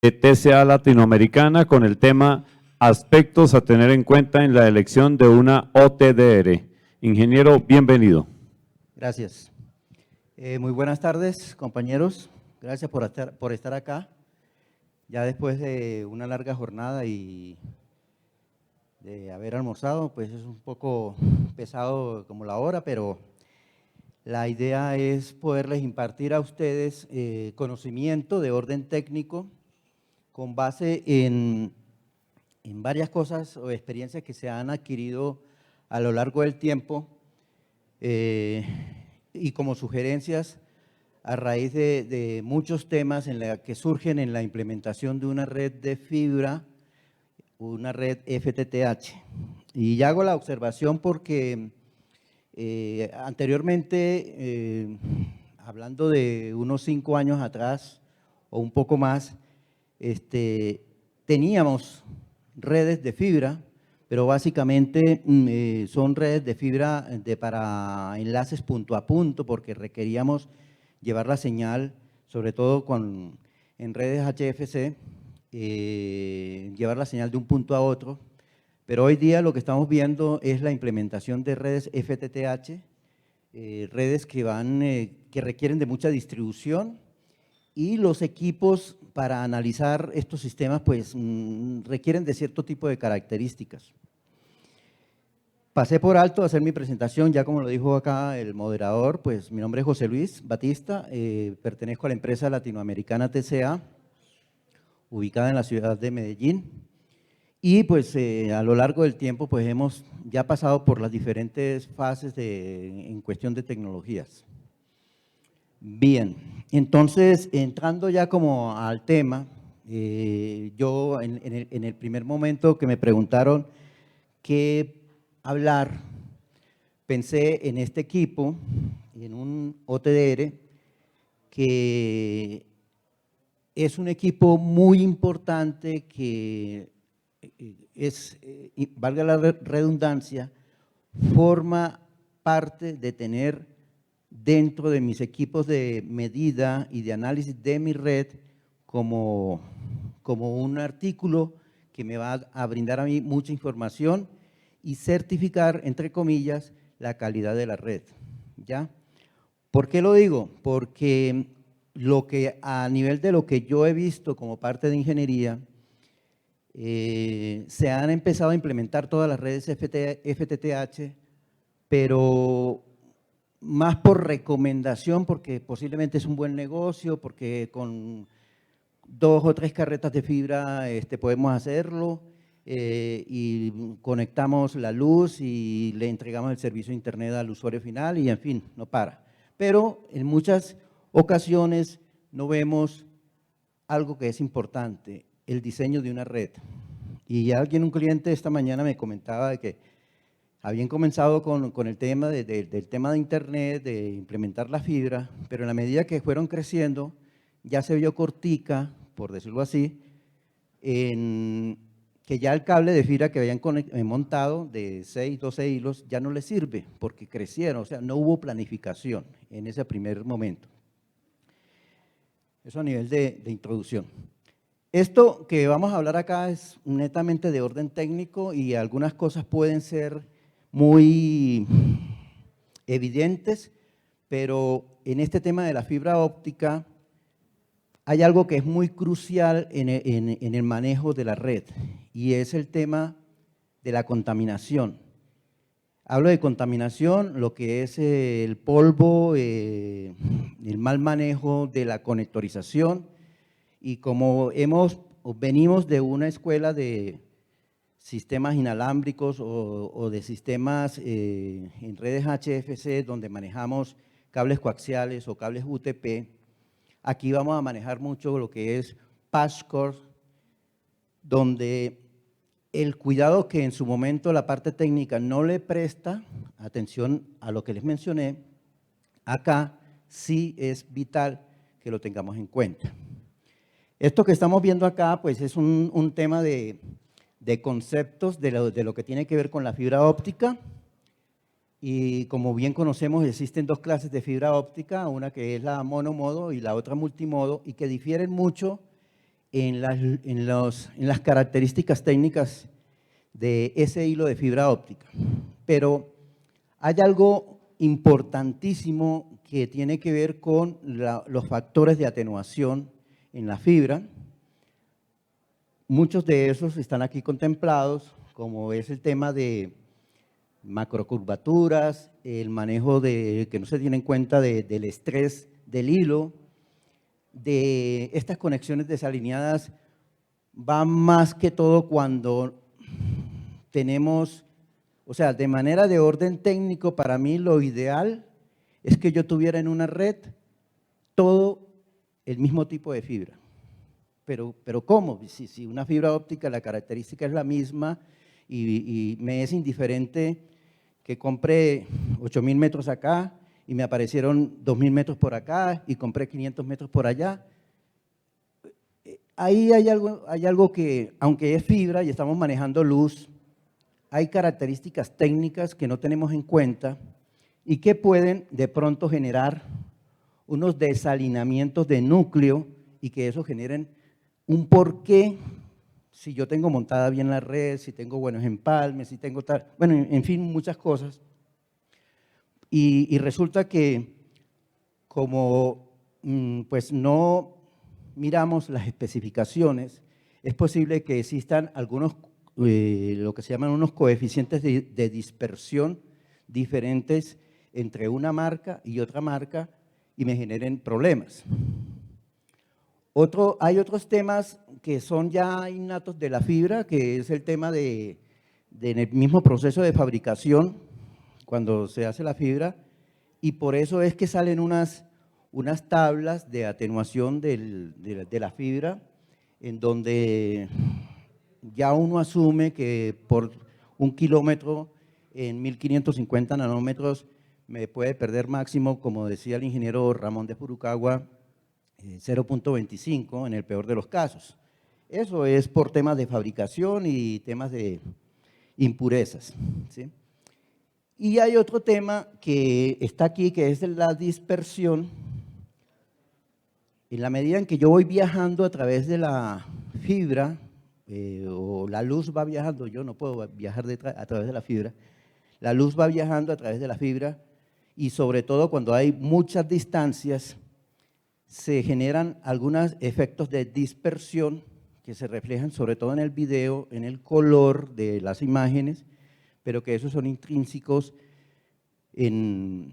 de TCA Latinoamericana con el tema aspectos a tener en cuenta en la elección de una OTDR. Ingeniero, bienvenido. Gracias. Muy buenas tardes, compañeros. Gracias por estar acá. Ya después de una larga jornada y de haber almorzado, pues es un poco pesado como la hora, pero la idea es poderles impartir a ustedes conocimiento de orden técnico con base en varias cosas o experiencias que se han adquirido a lo largo del tiempo y como sugerencias a raíz de muchos temas que surgen en la implementación de una red de fibra, una red FTTH. Y ya hago la observación porque anteriormente, hablando de unos 5 años atrás o un poco más, teníamos redes de fibra, pero básicamente son redes de fibra para enlaces punto a punto, porque requeríamos llevar la señal, sobre todo en redes HFC, llevar la señal de un punto a otro. Pero hoy día lo que estamos viendo es la implementación de redes FTTH, redes que requieren de mucha distribución, y los equipos para analizar estos sistemas pues requieren de cierto tipo de características. Pasé por alto a hacer mi presentación, ya como lo dijo acá el moderador, pues mi nombre es José Luis Batista, pertenezco a la empresa latinoamericana TCA, ubicada en la ciudad de Medellín. Y pues a lo largo del tiempo pues hemos ya pasado por las diferentes fases en cuestión de tecnologías. Bien, entonces entrando ya como al tema, yo en el primer momento que me preguntaron qué hablar, pensé en este equipo, en un OTDR, que es un equipo muy importante que valga la redundancia, forma parte de tener dentro de mis equipos de medida y de análisis de mi red como un artículo que me va a brindar a mí mucha información y certificar, entre comillas, la calidad de la red, ¿ya? ¿Por qué lo digo? Porque a nivel de lo que yo he visto como parte de ingeniería, se han empezado a implementar todas las redes FTTH, pero más por recomendación, porque posiblemente es un buen negocio, porque con 2 o 3 carretas de fibra podemos hacerlo, y conectamos la luz y le entregamos el servicio de internet al usuario final y en fin, no para. Pero en muchas ocasiones no vemos algo que es importante, el diseño de una red. Y un cliente esta mañana me comentaba de que habían comenzado con el tema del tema de internet, de implementar la fibra, pero en la medida que fueron creciendo, ya se vio cortica, por decirlo así, que ya el cable de fibra que habían montado de 6, 12 hilos ya no les sirve porque crecieron, o sea, no hubo planificación en ese primer momento. Eso a nivel de introducción. Esto que vamos a hablar acá es netamente de orden técnico y algunas cosas pueden ser muy evidentes, pero en este tema de la fibra óptica hay algo que es muy crucial en el manejo de la red y es el tema de la contaminación. Hablo de contaminación, lo que es el polvo, el mal manejo de la conectorización, y como venimos de una escuela de sistemas inalámbricos o de sistemas en redes HFC donde manejamos cables coaxiales o cables UTP, aquí vamos a manejar mucho lo que es patchcord, donde el cuidado que en su momento la parte técnica no le presta atención a lo que les mencioné, acá sí es vital que lo tengamos en cuenta. Esto que estamos viendo acá, pues es un tema de conceptos de lo que tiene que ver con la fibra óptica. Y como bien conocemos, existen 2 clases de fibra óptica, una que es la monomodo y la otra multimodo, y que difieren mucho en las características técnicas de ese hilo de fibra óptica. Pero hay algo importantísimo que tiene que ver con los factores de atenuación en la fibra. Muchos de esos están aquí contemplados, como es el tema de macrocurvaturas, el manejo que no se tiene en cuenta del estrés del hilo, de estas conexiones desalineadas, va más que todo cuando tenemos, o sea, de manera de orden técnico, para mí lo ideal es que yo tuviera en una red todo el mismo tipo de fibra. Pero ¿cómo? Si una fibra óptica, la característica es la misma y me es indiferente que compré 8.000 metros acá y me aparecieron 2.000 metros por acá y compré 500 metros por allá. Ahí hay algo que, aunque es fibra y estamos manejando luz, hay características técnicas que no tenemos en cuenta y que pueden de pronto generar unos desalineamientos de núcleo y que eso generen un porqué, si yo tengo montada bien la red, si tengo buenos empalmes, si tengo tal, bueno, en fin, muchas cosas. Y resulta que como pues no miramos las especificaciones, es posible que existan algunos, lo que se llaman unos coeficientes de dispersión diferentes entre una marca y otra marca y me generen problemas. Hay otros temas que son ya innatos de la fibra, que es el tema del mismo proceso de fabricación cuando se hace la fibra, y por eso es que salen unas tablas de atenuación de la fibra, en donde ya uno asume que por 1 kilómetro en 1550 nanómetros me puede perder máximo, como decía el ingeniero Ramón de Furukawa, 0.25 en el peor de los casos. Eso es por temas de fabricación y temas de impurezas, ¿sí? Y hay otro tema que está aquí, que es la dispersión. En la medida en que yo voy viajando a través de la fibra, o la luz va viajando, yo no puedo viajar a través de la fibra, la luz va viajando a través de la fibra y sobre todo cuando hay muchas distancias, se generan algunos efectos de dispersión que se reflejan sobre todo en el video, en el color de las imágenes, pero que esos son intrínsecos en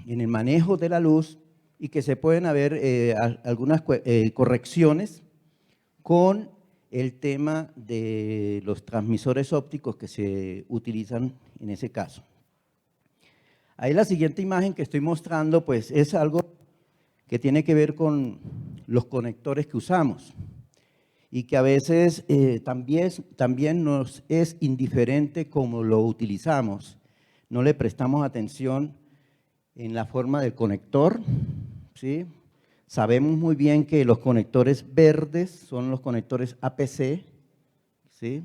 el manejo de la luz y que se pueden haber algunas correcciones con el tema de los transmisores ópticos que se utilizan en ese caso. Ahí la siguiente imagen que estoy mostrando pues es algo que tiene que ver con los conectores que usamos y que a veces también nos es indiferente cómo lo utilizamos. No le prestamos atención en la forma del conector, ¿sí? Sabemos muy bien que los conectores verdes son los conectores APC, ¿sí?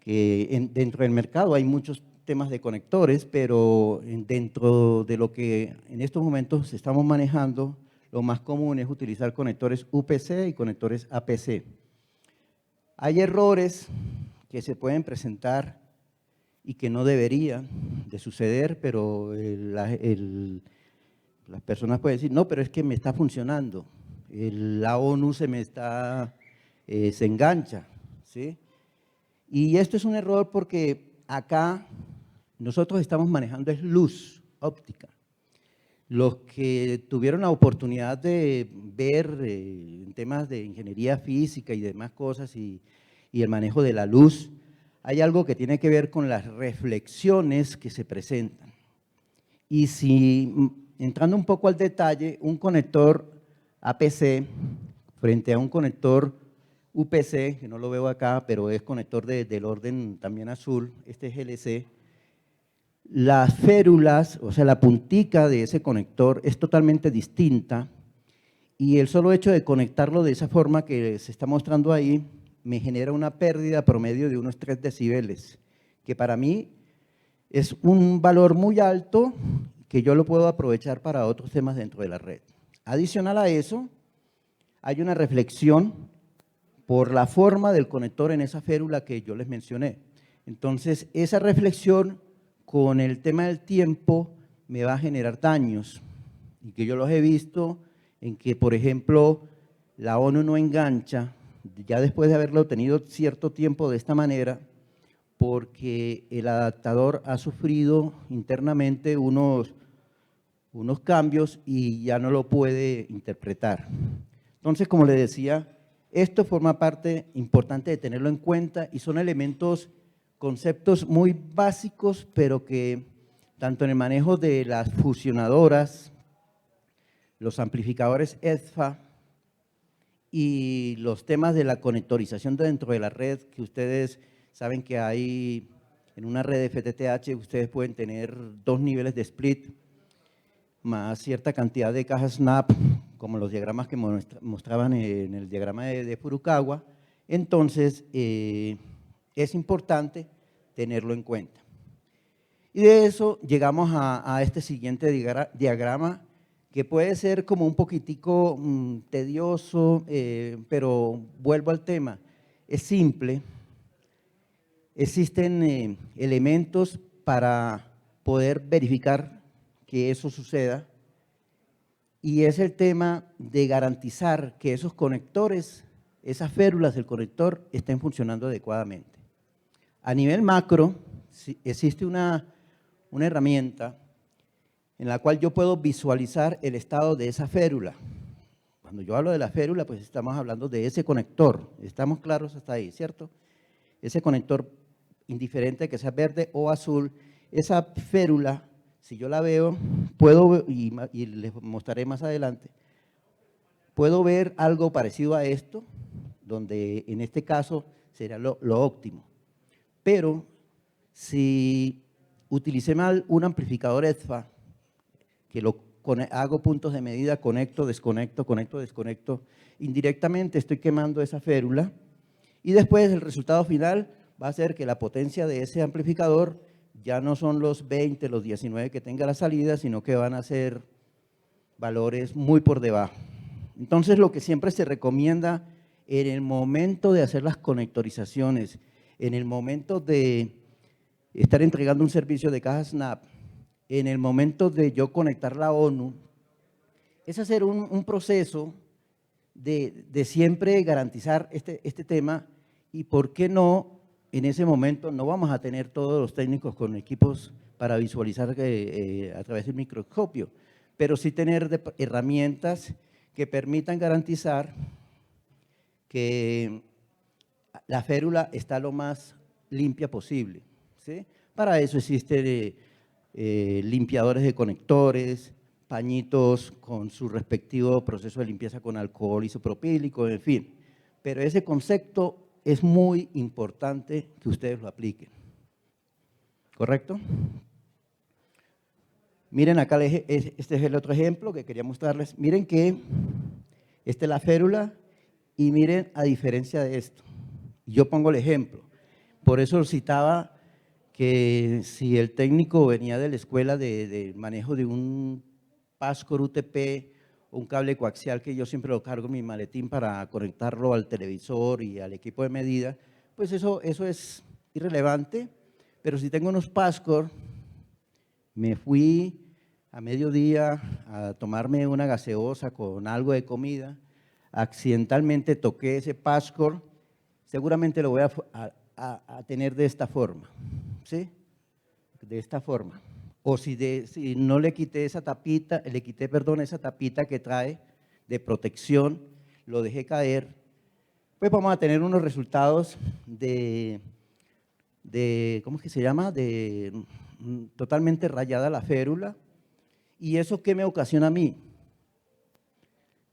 Que dentro del mercado hay muchos temas de conectores, pero dentro de lo que en estos momentos estamos manejando, lo más común es utilizar conectores UPC y conectores APC. Hay errores que se pueden presentar y que no deberían de suceder, pero las personas pueden decir, no, pero es que me está funcionando, la ONU se engancha, ¿sí? Y esto es un error porque acá nosotros estamos manejando es luz óptica. Los que tuvieron la oportunidad de ver en temas de ingeniería física y demás cosas y el manejo de la luz, hay algo que tiene que ver con las reflexiones que se presentan. Y si, entrando un poco al detalle, un conector APC frente a un conector UPC, que no lo veo acá, pero es conector del orden también azul, este es GLC, las férulas, o sea, la puntica de ese conector es totalmente distinta y el solo hecho de conectarlo de esa forma que se está mostrando ahí me genera una pérdida promedio de unos 3 decibeles, que para mí es un valor muy alto que yo lo puedo aprovechar para otros temas dentro de la red. Adicional a eso, hay una reflexión por la forma del conector en esa férula que yo les mencioné. Entonces, esa reflexión con el tema del tiempo me va a generar daños, y que yo los he visto en que, por ejemplo, la ONU no engancha, ya después de haberlo tenido cierto tiempo de esta manera, porque el adaptador ha sufrido internamente unos cambios y ya no lo puede interpretar. Entonces, como le decía, esto forma parte importante de tenerlo en cuenta y son elementos, conceptos muy básicos, pero que tanto en el manejo de las fusionadoras, los amplificadores EDFA y los temas de la conectorización dentro de la red, que ustedes saben que hay en una red de FTTH, ustedes pueden tener 2 niveles de split, más cierta cantidad de cajas SNAP, como los diagramas que mostraban en el diagrama de Furukawa. Entonces, es importante tenerlo en cuenta. Y de eso llegamos a este siguiente diagrama, que puede ser como un poquitico tedioso, pero vuelvo al tema, es simple. Existen elementos para poder verificar que eso suceda, y es el tema de garantizar que esos conectores, esas férulas del conector estén funcionando adecuadamente. A nivel macro, existe una herramienta en la cual yo puedo visualizar el estado de esa férula. Cuando yo hablo de la férula, pues estamos hablando de ese conector. Estamos claros hasta ahí, ¿cierto? Ese conector, indiferente que sea verde o azul, esa férula, si yo la veo, puedo, y les mostraré más adelante, puedo ver algo parecido a esto, donde en este caso sería lo óptimo. Pero si utilicé mal un amplificador EDFA, que hago puntos de medida, conecto, desconecto, indirectamente estoy quemando esa férula, y después el resultado final va a ser que la potencia de ese amplificador ya no son los 20, los 19 que tenga la salida, sino que van a ser valores muy por debajo. Entonces, lo que siempre se recomienda en el momento de hacer las conectorizaciones, en el momento de estar entregando un servicio de caja SNAP, en el momento de yo conectar la ONU, es hacer un proceso de siempre garantizar este tema, y por qué no, en ese momento no vamos a tener todos los técnicos con equipos para visualizar a través del microscopio, pero sí tener herramientas que permitan garantizar que la férula está lo más limpia posible, ¿sí? Para eso existen limpiadores de conectores, pañitos con su respectivo proceso de limpieza con alcohol isopropílico, en fin. Pero ese concepto es muy importante que ustedes lo apliquen. ¿Correcto? Miren acá, este es el otro ejemplo que quería mostrarles. Miren que esta es la férula, y miren a diferencia de esto. Yo pongo el ejemplo. Por eso citaba que si el técnico venía de la escuela de manejo de un Pascor UTP, un cable coaxial, que yo siempre lo cargo en mi maletín para conectarlo al televisor y al equipo de medida, pues eso es irrelevante. Pero si tengo unos Pascor, me fui a mediodía a tomarme una gaseosa con algo de comida, accidentalmente toqué ese Pascor, seguramente lo voy a tener de esta forma, ¿sí? De esta forma. O si no le quité esa tapita, esa tapita que trae de protección, lo dejé caer, pues vamos a tener unos resultados ¿cómo es que se llama? Totalmente rayada la férula. ¿Y eso qué me ocasiona a mí?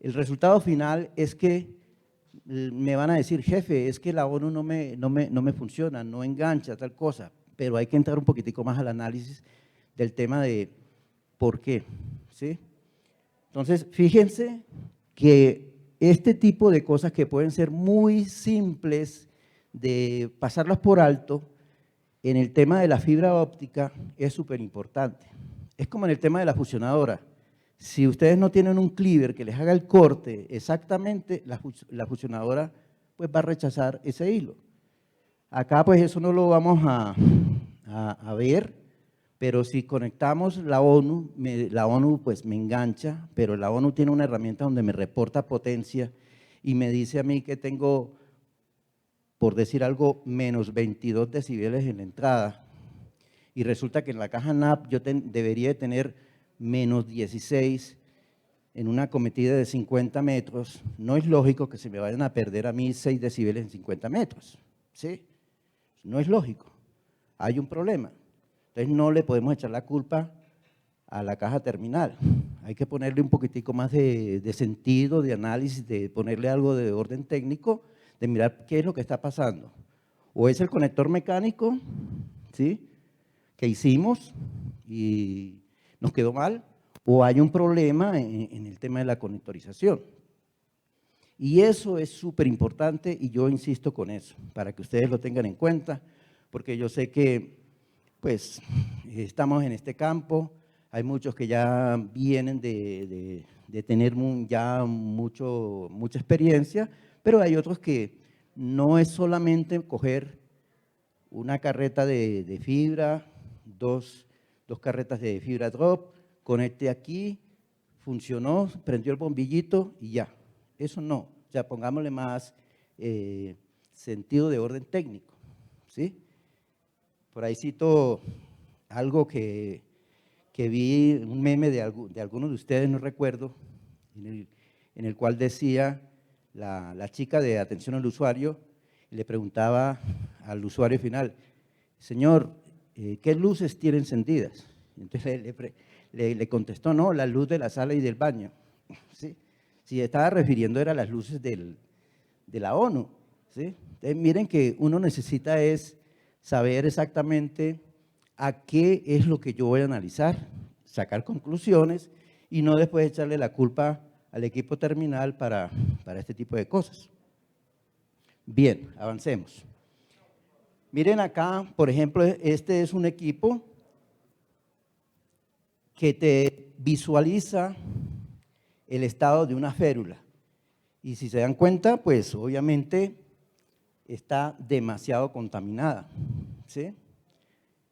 El resultado final es que me van a decir, jefe, es que la ONU no me funciona, no engancha, tal cosa, pero hay que entrar un poquitico más al análisis del tema de por qué, ¿sí? Entonces, fíjense que este tipo de cosas que pueden ser muy simples de pasarlas por alto, en el tema de la fibra óptica es súper importante. Es como en el tema de la fusionadora. Si ustedes no tienen un cleaver que les haga el corte exactamente, la fusionadora pues va a rechazar ese hilo. Acá pues eso no lo vamos a ver, pero si conectamos la ONU, la ONU pues me engancha, pero la ONU tiene una herramienta donde me reporta potencia y me dice a mí que tengo, por decir algo, menos 22 decibeles en la entrada. Y resulta que en la caja NAP yo debería de tener menos 16 en una cometida de 50 metros. No es lógico que se me vayan a perder a mí 6 decibeles en 50 metros, ¿sí? No es lógico, hay un problema. Entonces no le podemos echar la culpa a la caja terminal. Hay que ponerle un poquitico más de sentido, de análisis, de ponerle algo de orden técnico, de mirar qué es lo que está pasando. O es el conector mecánico, ¿sí?, que hicimos y nos quedó mal, o hay un problema en el tema de la conectorización. Y eso es súper importante y yo insisto con eso, para que ustedes lo tengan en cuenta, porque yo sé que pues estamos en este campo, hay muchos que ya vienen de tener ya mucha experiencia, pero hay otros que no es solamente coger una carreta de fibra, dos carretas de fibra drop, conecte aquí, funcionó, prendió el bombillito y ya. Eso no, o sea, pongámosle más sentido de orden técnico, ¿sí? Por ahí cito algo que vi, un meme de algunos de ustedes, no recuerdo, en el cual decía la chica de atención al usuario, le preguntaba al usuario final, señor, ¿qué luces tiene encendidas? Entonces le contestó, no, la luz de la sala y del baño. ¿Sí? Si estaba refiriendo era las luces de la ONU. ¿Sí? Entonces miren que uno necesita es saber exactamente a qué es lo que yo voy a analizar, sacar conclusiones y no después echarle la culpa al equipo terminal para este tipo de cosas. Bien, avancemos. Miren acá, por ejemplo, este es un equipo que te visualiza el estado de una férula. Y si se dan cuenta, pues obviamente está demasiado contaminada, ¿sí?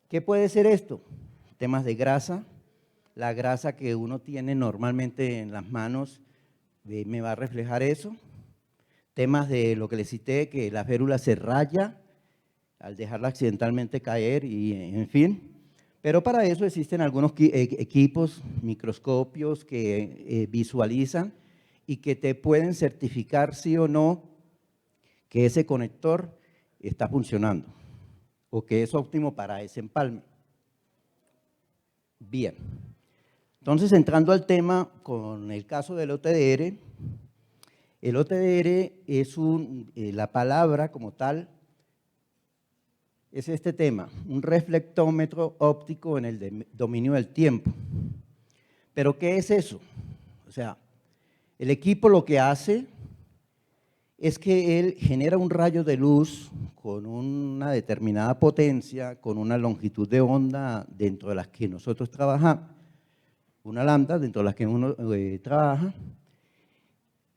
¿Qué puede ser esto? Temas de grasa. La grasa que uno tiene normalmente en las manos me va a reflejar eso. Temas de lo que les cité, que la férula se raya al dejarla accidentalmente caer y en fin. Pero para eso existen algunos equipos, microscopios que visualizan y que te pueden certificar sí o no que ese conector está funcionando o que es óptimo para ese empalme. Bien, entonces entrando al tema con el caso del OTDR, el OTDR es la palabra como tal, es este tema, un reflectómetro óptico en el dominio del tiempo. ¿Pero qué es eso? O sea, el equipo lo que hace es que él genera un rayo de luz con una determinada potencia, con una longitud de onda dentro de las que nosotros trabajamos, una lambda dentro de las que uno trabaja,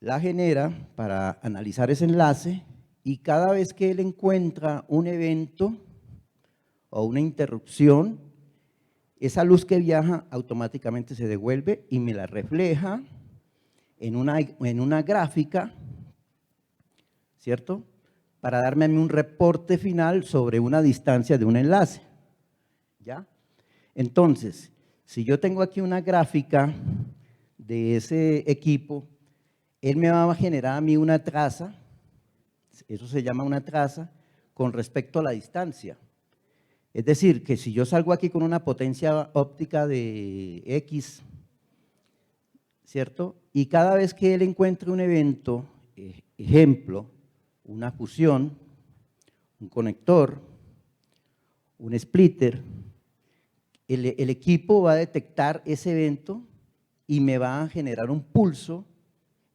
la genera para analizar ese enlace y cada vez que él encuentra un evento o una interrupción, esa luz que viaja automáticamente se devuelve y me la refleja en una gráfica, ¿cierto?, para darme a mí un reporte final sobre una distancia de un enlace, ¿ya? Entonces, si yo tengo aquí una gráfica de ese equipo, él me va a generar a mí una traza, eso se llama una traza, con respecto a la distancia. Es decir, que si yo salgo aquí con una potencia óptica de X, ¿cierto? Y cada vez que él encuentre un evento, ejemplo, una fusión, un conector, un splitter, el equipo va a detectar ese evento y me va a generar un pulso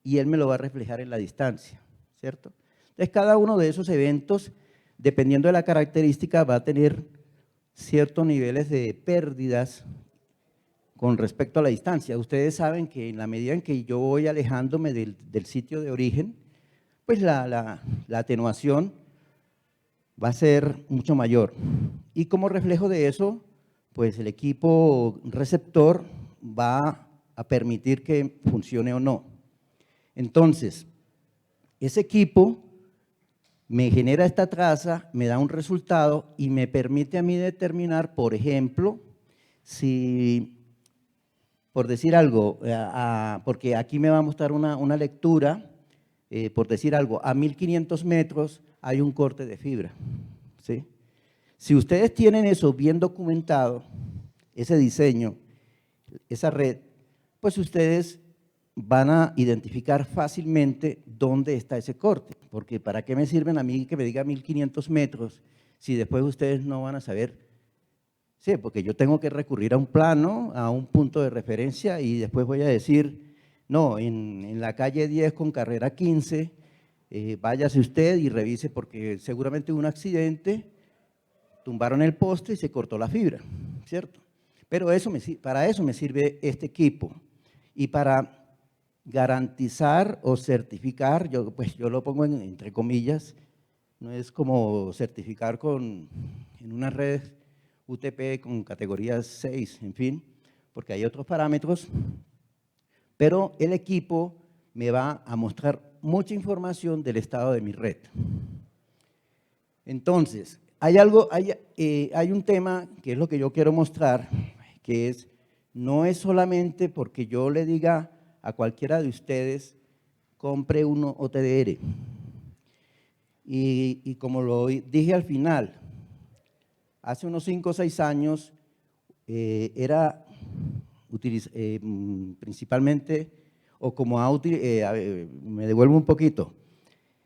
y él me lo va a reflejar en la distancia, ¿cierto? Entonces, cada uno de esos eventos, dependiendo de la característica, va a tener ciertos niveles de pérdidas con respecto a la distancia. Ustedes saben que en la medida en que yo voy alejándome del sitio de origen, pues la atenuación va a ser mucho mayor. Y como reflejo de eso, pues el equipo receptor va a permitir que funcione o no. Entonces, ese equipo me genera esta traza, me da un resultado y me permite a mí determinar, por ejemplo, si, por decir algo, porque aquí me va a mostrar una lectura, por decir algo, a 1500 metros hay un corte de fibra, ¿sí? Si ustedes tienen eso bien documentado, ese diseño, esa red, pues ustedes van a identificar fácilmente dónde está ese corte, porque ¿para qué me sirven a mí que me diga 1500 metros si después ustedes no van a saber? Sí, porque yo tengo que recurrir a un plano, a un punto de referencia y después voy a decir, no, en la calle 10 con carrera 15, váyase usted y revise porque seguramente hubo un accidente, tumbaron el poste y se cortó la fibra, ¿cierto? Pero para eso me sirve este equipo y para garantizar o certificar, pues yo lo pongo entre comillas, no es como certificar en una red UTP con categoría 6, en fin, porque hay otros parámetros, pero el equipo me va a mostrar mucha información del estado de mi red. Entonces, hay un tema que es lo que yo quiero mostrar, que no es solamente porque yo le diga a cualquiera de ustedes, compre un OTDR. Y como lo dije al final, hace unos 5 o 6 años era principalmente, o como me devuelvo un poquito,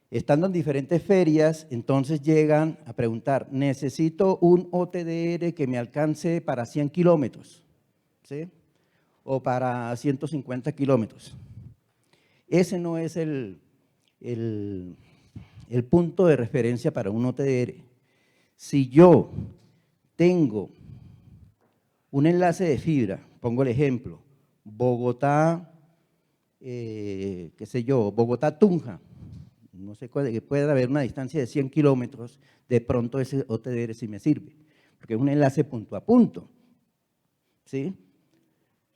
estando en diferentes ferias, entonces llegan a preguntar, necesito un OTDR que me alcance para 100 kilómetros, ¿sí? O para 150 kilómetros. Ese no es el punto de referencia para un OTDR. Si yo tengo un enlace de fibra, pongo el ejemplo, Bogotá, qué sé yo, Bogotá-Tunja, no sé, puede haber una distancia de 100 kilómetros, de pronto ese OTDR sí me sirve, porque es un enlace punto a punto, ¿sí?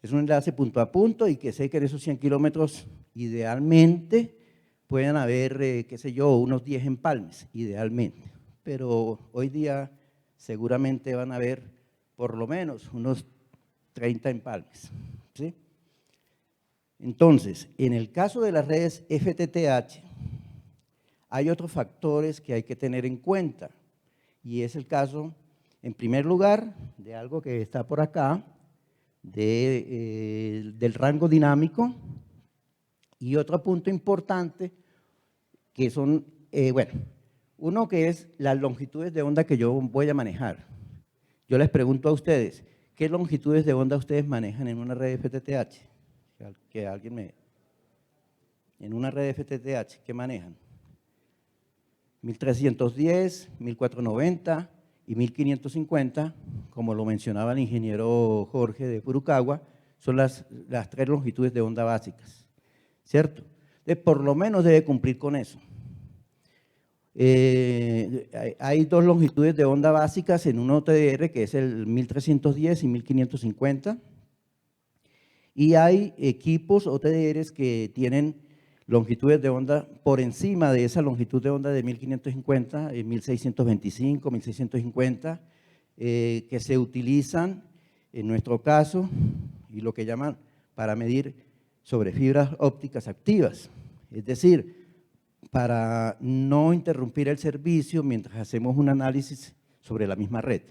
Es un enlace punto a punto y que sé que en esos 100 kilómetros idealmente pueden haber, qué sé yo, unos 10 empalmes, idealmente. Pero hoy día seguramente van a haber por lo menos unos 30 empalmes, ¿sí? Entonces, en el caso de las redes FTTH, hay otros factores que hay que tener en cuenta y es el caso, en primer lugar, de algo que está por acá, del rango dinámico y otro punto importante que son, bueno, uno que es las longitudes de onda que yo voy a manejar. Yo les pregunto a ustedes, ¿qué longitudes de onda ustedes manejan en una red FTTH? Que alguien me… En una red FTTH, ¿qué manejan? 1310, 1490 y 1550, como lo mencionaba el ingeniero Jorge de Purucagua, son las 3 longitudes de onda básicas, ¿cierto? Entonces, por lo menos debe cumplir con eso. Hay 2 longitudes de onda básicas en un OTDR, que es el 1310 y 1550, y hay equipos OTDRs que tienen longitudes de onda por encima de esa longitud de onda de 1550, 1625, 1650, que se utilizan en nuestro caso y lo que llaman para medir sobre fibras ópticas activas, es decir, para no interrumpir el servicio mientras hacemos un análisis sobre la misma red,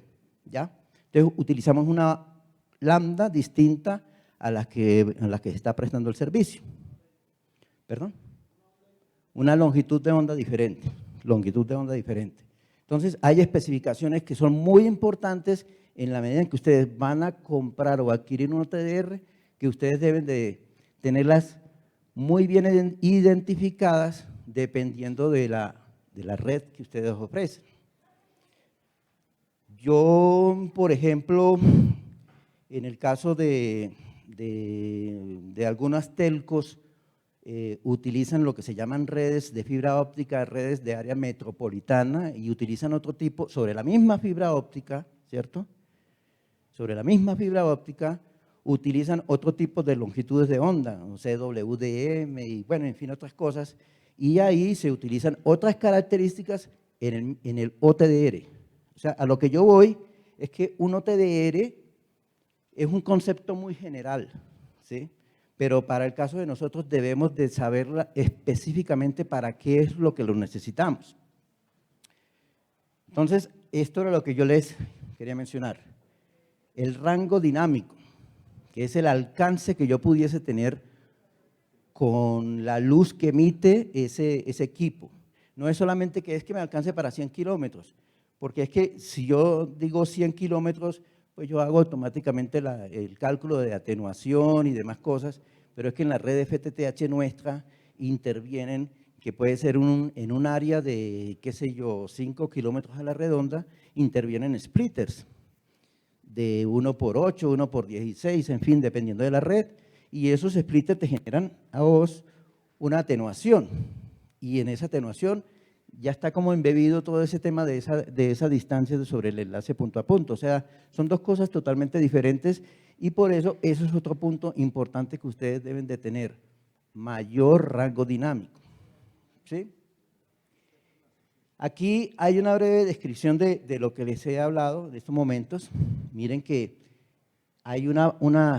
¿ya? Entonces utilizamos una lambda distinta a la que se está prestando el servicio. ¿Perdón? Una longitud de onda diferente, Entonces, hay especificaciones que son muy importantes en la medida en que ustedes van a comprar o adquirir un OTDR, que ustedes deben de tenerlas muy bien identificadas dependiendo de la red que ustedes ofrecen. Yo, por ejemplo, en el caso de algunas telcos, utilizan lo que se llaman redes de fibra óptica, redes de área metropolitana, y utilizan otro tipo, sobre la misma fibra óptica, ¿cierto? Sobre la misma fibra óptica, utilizan otro tipo de longitudes de onda, CWDM y bueno, en fin, otras cosas, y ahí se utilizan otras características en el OTDR. O sea, a lo que yo voy es que un OTDR es un concepto muy general, ¿sí? Pero para el caso de nosotros debemos de saber específicamente para qué es lo que lo necesitamos. Entonces, esto era lo que yo les quería mencionar. El rango dinámico, que es el alcance que yo pudiese tener con la luz que emite ese equipo. No es solamente que es que me alcance para 100 kilómetros, porque es que si yo digo 100 kilómetros, pues yo hago automáticamente el cálculo de atenuación y demás cosas, pero es que en la red FTTH nuestra intervienen, que puede ser en un área de, qué sé yo, 5 kilómetros a la redonda, intervienen splitters de 1×8, 1×16, en fin, dependiendo de la red, y esos splitters te generan a vos una atenuación, y en esa atenuación ya está como embebido todo ese tema de esa distancia sobre el enlace punto a punto. O sea, son dos cosas totalmente diferentes y por eso es otro punto importante que ustedes deben de tener, mayor rango dinámico. ¿Sí? Aquí hay una breve descripción de lo que les he hablado de estos momentos. Miren que hay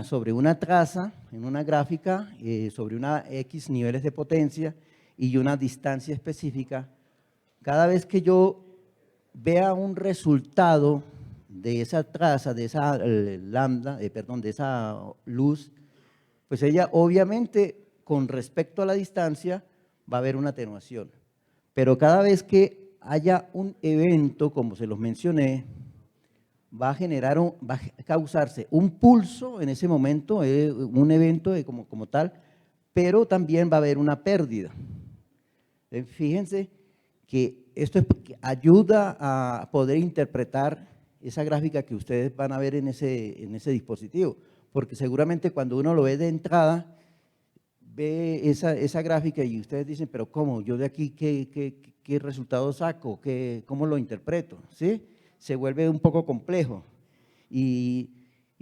sobre una traza, en una gráfica, sobre una X niveles de potencia y una distancia específica. Cada vez que yo vea un resultado de esa traza, de esa lambda, de esa luz, pues ella obviamente con respecto a la distancia va a haber una atenuación. Pero cada vez que haya un evento, como se los mencioné, va a causarse un pulso en ese momento, un evento como tal, pero también va a haber una pérdida. Fíjense que esto ayuda a poder interpretar esa gráfica que ustedes van a ver en ese dispositivo, porque seguramente cuando uno lo ve de entrada, ve esa gráfica y ustedes dicen, pero ¿cómo? ¿Yo de aquí qué resultado saco? ¿Cómo lo interpreto? ¿Sí? Se vuelve un poco complejo y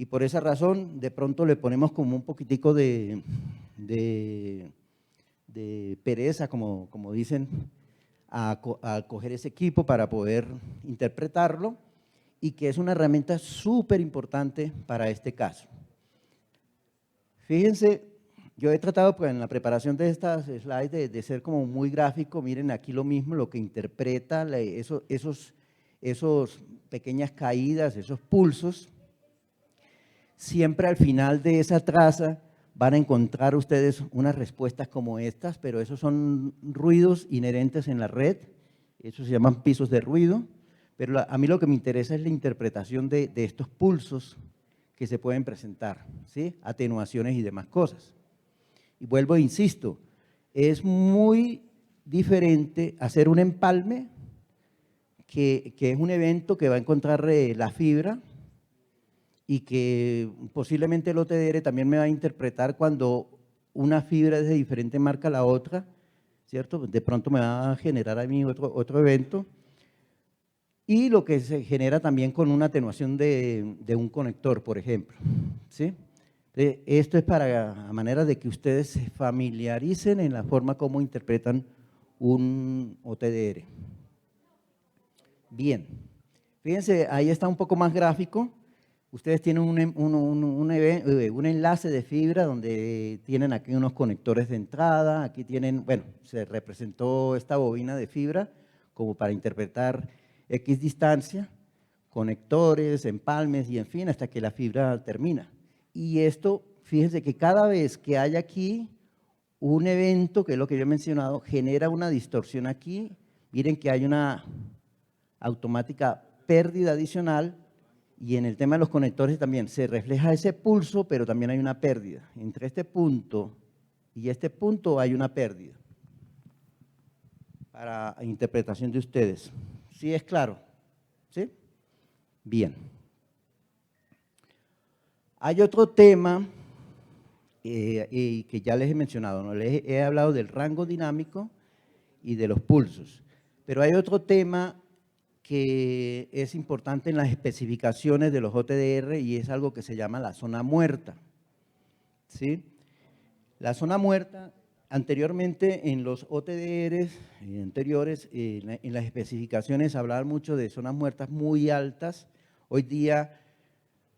por esa razón de pronto le ponemos como un poquitico de pereza, como dicen, a coger ese equipo para poder interpretarlo y que es una herramienta súper importante para este caso. Fíjense, yo he tratado pues, en la preparación de estas slides de ser como muy gráfico. Miren aquí lo mismo, lo que interpreta esos pequeñas caídas, esos pulsos. Siempre al final de esa traza van a encontrar ustedes unas respuestas como estas, pero esos son ruidos inherentes en la red, esos se llaman pisos de ruido, pero a mí lo que me interesa es la interpretación de estos pulsos que se pueden presentar, ¿sí? Atenuaciones y demás cosas. Y vuelvo e insisto, es muy diferente hacer un empalme, que es un evento que va a encontrar la fibra, y que posiblemente el OTDR también me va a interpretar cuando una fibra es de diferente marca a la otra, ¿cierto? De pronto me va a generar a mí otro evento. Y lo que se genera también con una atenuación de un conector, por ejemplo, ¿sí? Esto es a manera de que ustedes se familiaricen en la forma como interpretan un OTDR. Bien, fíjense, ahí está un poco más gráfico. Ustedes tienen un enlace de fibra donde tienen aquí unos conectores de entrada, aquí tienen, bueno, se representó esta bobina de fibra como para interpretar X distancia, conectores, empalmes y en fin, hasta que la fibra termina. Y esto, fíjense que cada vez que hay aquí un evento, que es lo que yo he mencionado, genera una distorsión aquí. Miren que hay una automática pérdida adicional. Y en el tema de los conectores también se refleja ese pulso, pero también hay una pérdida. Entre este punto y este punto hay una pérdida. Para interpretación de ustedes. ¿Sí es claro? ¿Sí? Bien. Hay otro tema y que ya les he mencionado, ¿no? Les he hablado del rango dinámico y de los pulsos. Pero hay otro tema que es importante en las especificaciones de los OTDR y es algo que se llama la zona muerta, ¿sí? La zona muerta, anteriormente en los OTDRs anteriores, en las especificaciones hablaban mucho de zonas muertas muy altas. Hoy día,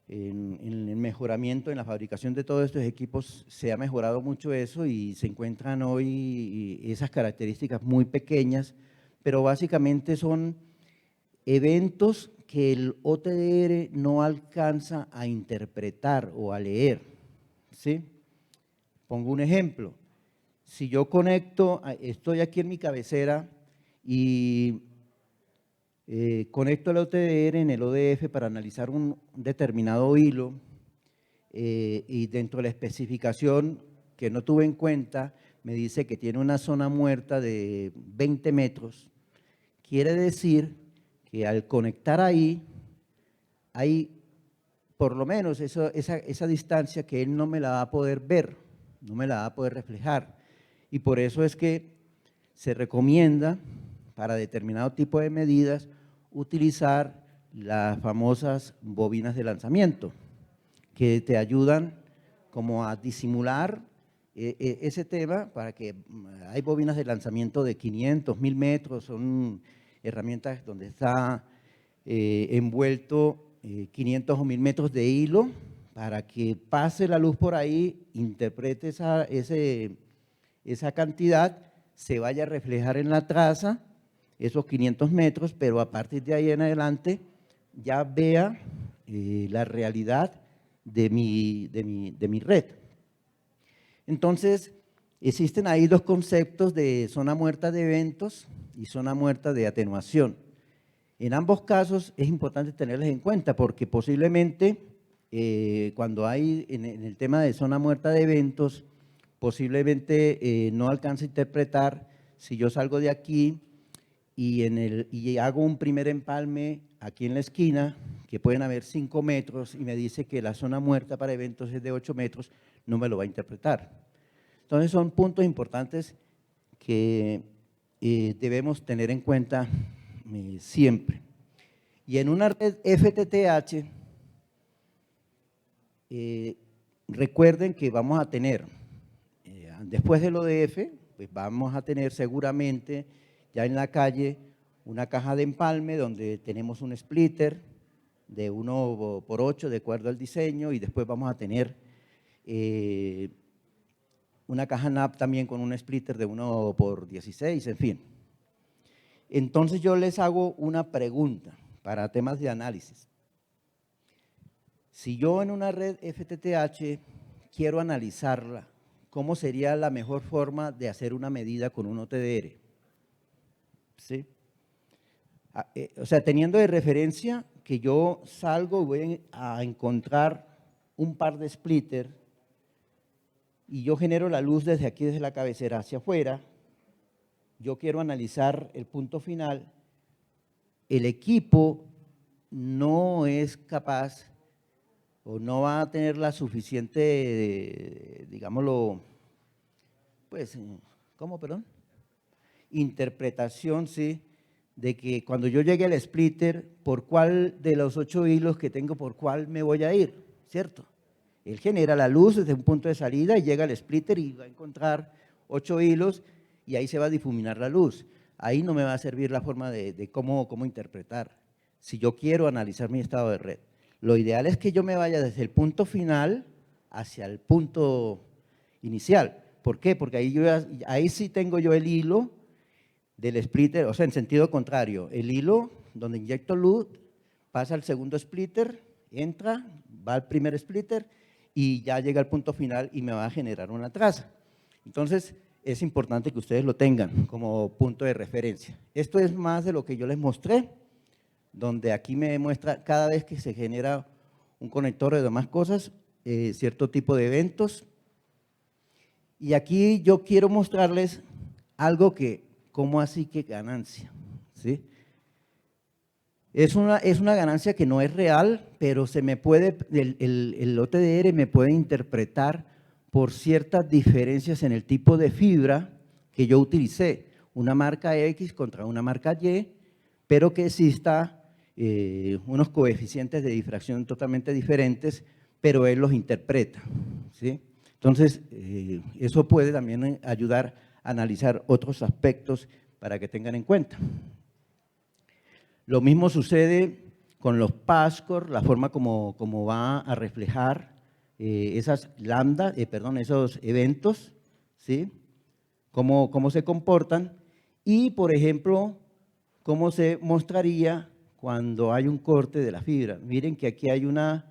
en el mejoramiento, en la fabricación de todos estos equipos, se ha mejorado mucho eso y se encuentran hoy esas características muy pequeñas, pero básicamente son eventos que el OTDR no alcanza a interpretar o a leer, ¿sí? Pongo un ejemplo. Si yo conecto, estoy aquí en mi cabecera y conecto el OTDR en el ODF para analizar un determinado hilo y dentro de la especificación que no tuve en cuenta, me dice que tiene una zona muerta de 20 metros. Quiere decir que al conectar ahí, hay por lo menos esa distancia que él no me la va a poder ver, no me la va a poder reflejar. Y por eso es que se recomienda para determinado tipo de medidas utilizar las famosas bobinas de lanzamiento, que te ayudan como a disimular ese tema para que hay bobinas de lanzamiento de 500, 1000 metros, son herramientas donde está envuelto 500 o 1000 metros de hilo para que pase la luz por ahí, interprete esa cantidad, se vaya a reflejar en la traza esos 500 metros, pero a partir de ahí en adelante ya vea la realidad de mi red. Entonces, existen ahí dos conceptos de zona muerta de eventos y zona muerta de atenuación. En ambos casos es importante tenerlos en cuenta porque posiblemente cuando hay en el tema de zona muerta de eventos, posiblemente no alcance a interpretar si yo salgo de aquí y hago un primer empalme aquí en la esquina, que pueden haber 5 metros, y me dice que la zona muerta para eventos es de 8 metros, no me lo va a interpretar. Entonces son puntos importantes que debemos tener en cuenta siempre. Y en una red FTTH, recuerden que vamos a tener, después del ODF, pues vamos a tener seguramente ya en la calle una caja de empalme donde tenemos un splitter de 1x8 de acuerdo al diseño y después vamos a tener una caja NAP también con un splitter de 1x16, en fin. Entonces yo les hago una pregunta para temas de análisis. Si yo en una red FTTH quiero analizarla, ¿cómo sería la mejor forma de hacer una medida con un OTDR? ¿Sí? O sea, teniendo de referencia que yo salgo y voy a encontrar un par de splitter y yo genero la luz desde aquí, desde la cabecera hacia afuera, yo quiero analizar el punto final, el equipo no es capaz o no va a tener la suficiente, digámoslo, pues, ¿cómo, perdón? Interpretación, sí, de que cuando yo llegue al splitter, por cuál de los 8 hilos que tengo, por cuál me voy a ir, ¿cierto? Él genera la luz desde un punto de salida y llega al splitter y va a encontrar 8 hilos y ahí se va a difuminar la luz. Ahí no me va a servir la forma de cómo interpretar, si yo quiero analizar mi estado de red. Lo ideal es que yo me vaya desde el punto final hacia el punto inicial. ¿Por qué? Porque ahí sí tengo yo el hilo del splitter, o sea, en sentido contrario. El hilo donde inyecto luz pasa al segundo splitter, entra, va al primer splitter y ya llega al punto final y me va a generar una traza. Entonces, es importante que ustedes lo tengan como punto de referencia. Esto es más de lo que yo les mostré, donde aquí me muestra cada vez que se genera un conector o demás cosas, cierto tipo de eventos. Y aquí yo quiero mostrarles algo que, ¿cómo así que ganancia? ¿Sí? Es una ganancia que no es real, pero se me puede, el OTDR me puede interpretar por ciertas diferencias en el tipo de fibra que yo utilicé, una marca X contra una marca Y, pero que exista unos coeficientes de difracción totalmente diferentes, pero él los interpreta, ¿sí? Entonces, eso puede también ayudar a analizar otros aspectos para que tengan en cuenta. Lo mismo sucede con los PASCOR, la forma como va a reflejar esas lambda, esos eventos, ¿sí? Cómo se comportan y, por ejemplo, cómo se mostraría cuando hay un corte de la fibra. Miren que aquí hay una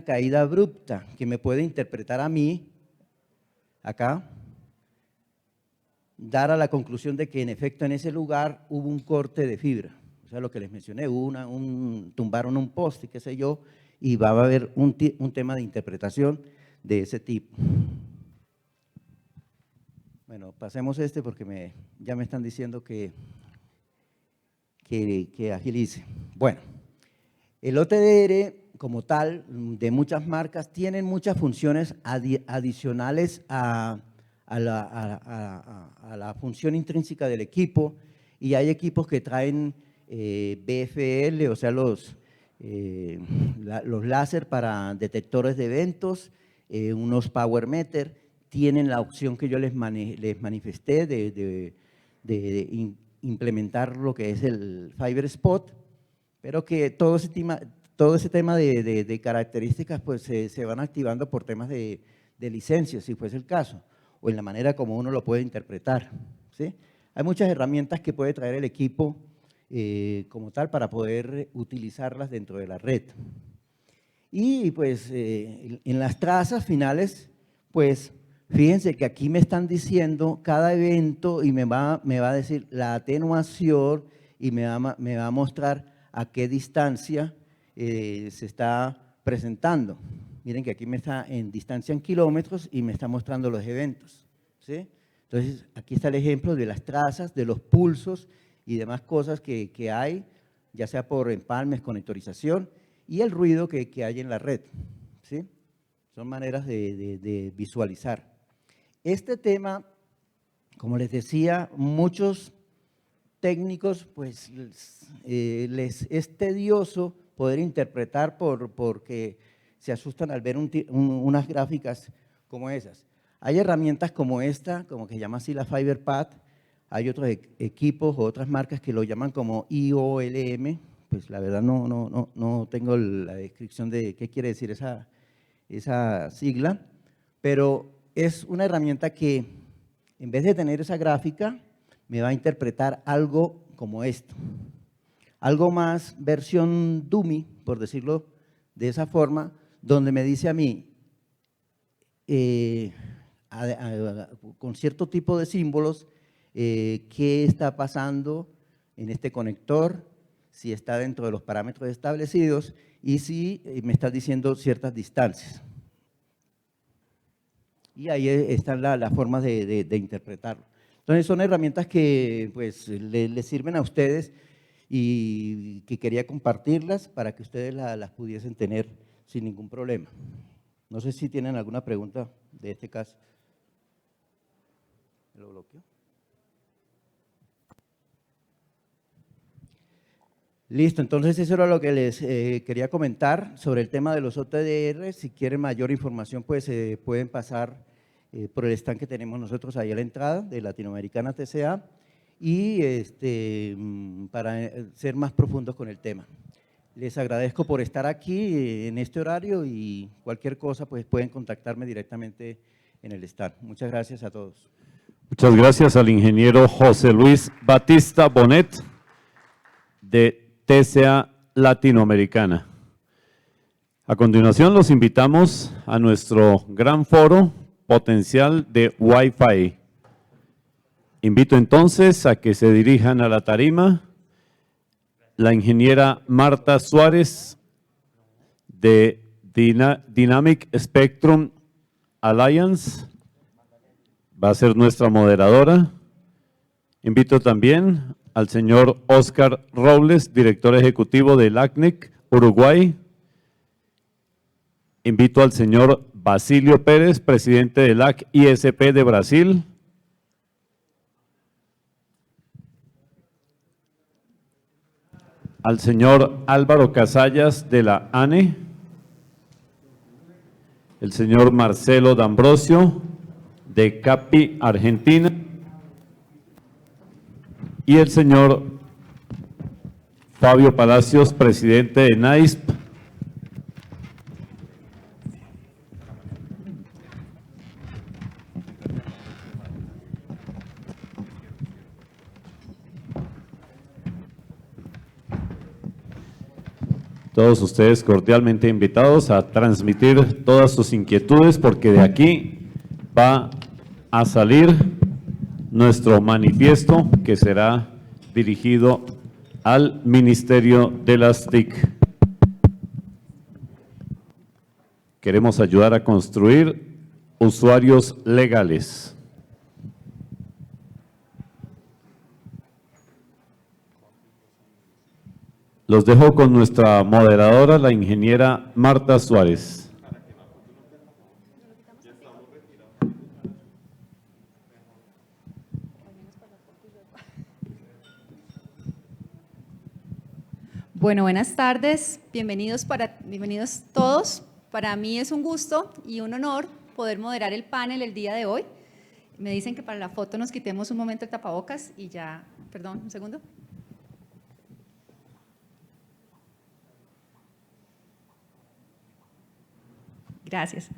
caída abrupta que me puede interpretar a mí, acá, dar a la conclusión de que en efecto en ese lugar hubo un corte de fibra. O sea, lo que les mencioné, tumbaron un poste, qué sé yo, y va a haber un tema de interpretación de ese tipo. Bueno, pasemos porque ya me están diciendo que agilice. Bueno, el OTDR como tal, de muchas marcas, tienen muchas funciones adicionales a la función intrínseca del equipo, y hay equipos que traen BFL, o sea, los láser para detectores de eventos, unos power meter, tienen la opción que yo les manifesté de implementar lo que es el Fiber Spot, pero que todo ese tema de características pues se van activando por temas de licencias, si fuese el caso, o en la manera como uno lo puede interpretar, ¿sí? Hay muchas herramientas que puede traer el equipo como tal para poder utilizarlas dentro de la red. Y pues en las trazas finales, pues fíjense que aquí me están diciendo cada evento y me va a decir la atenuación y me va a mostrar a qué distancia se está presentando. Miren que aquí me está en distancia en kilómetros y me está mostrando los eventos, ¿sí? Entonces, aquí está el ejemplo de las trazas, de los pulsos y demás cosas que hay, ya sea por empalmes, conectorización y el ruido que hay en la red, ¿sí? Son maneras de visualizar. Este tema, como les decía, muchos técnicos pues les es tedioso poder interpretar porque se asustan al ver unas gráficas como esas. Hay herramientas como esta, como que se llama así la FiberPad, hay otros equipos o otras marcas que lo llaman como IOLM, pues la verdad no tengo la descripción de qué quiere decir esa sigla, pero es una herramienta que en vez de tener esa gráfica, me va a interpretar algo como esto. Algo más versión dummy, por decirlo de esa forma, donde me dice a mí, con cierto tipo de símbolos, qué está pasando en este conector, si está dentro de los parámetros establecidos y si me está diciendo ciertas distancias. Y ahí están las formas de interpretarlo. Entonces, son herramientas que pues, les sirven a ustedes y que quería compartirlas para que ustedes las pudiesen tener sin ningún problema. No sé si tienen alguna pregunta de este caso. ¿Lo bloqueo? Listo, entonces eso era lo que les quería comentar sobre el tema de los OTDR. Si quieren mayor información, pues pueden pasar por el stand que tenemos nosotros ahí a la entrada de Latinoamericana TCA y para ser más profundos con el tema. Les agradezco por estar aquí en este horario y cualquier cosa pues pueden contactarme directamente en el stand. Muchas gracias a todos. Muchas gracias al ingeniero José Luis Batista Bonet de TCA Latinoamericana. A continuación los invitamos a nuestro gran foro potencial de Wi-Fi. Invito entonces a que se dirijan a la tarima la ingeniera Marta Suárez de Dynamic Spectrum Alliance, va a ser nuestra moderadora. Invito también al señor Oscar Robles, director ejecutivo del ACNIC Uruguay. Invito al señor Basilio Pérez, presidente del AC ISP de Brasil. Al señor Álvaro Casallas de la ANE. El señor Marcelo D'Ambrosio de CAPI Argentina. Y el señor Fabio Palacios, presidente de NAISP. Todos ustedes cordialmente invitados a transmitir todas sus inquietudes, porque de aquí va a salir nuestro manifiesto que será dirigido al Ministerio de las TIC. Queremos ayudar a construir usuarios legales. Los dejo con nuestra moderadora, la ingeniera Marta Suárez. Bueno, buenas tardes, bienvenidos todos. Para mí es un gusto y un honor poder moderar el panel el día de hoy. Me dicen que para la foto nos quitemos un momento el tapabocas y ya, perdón, un segundo. Gracias.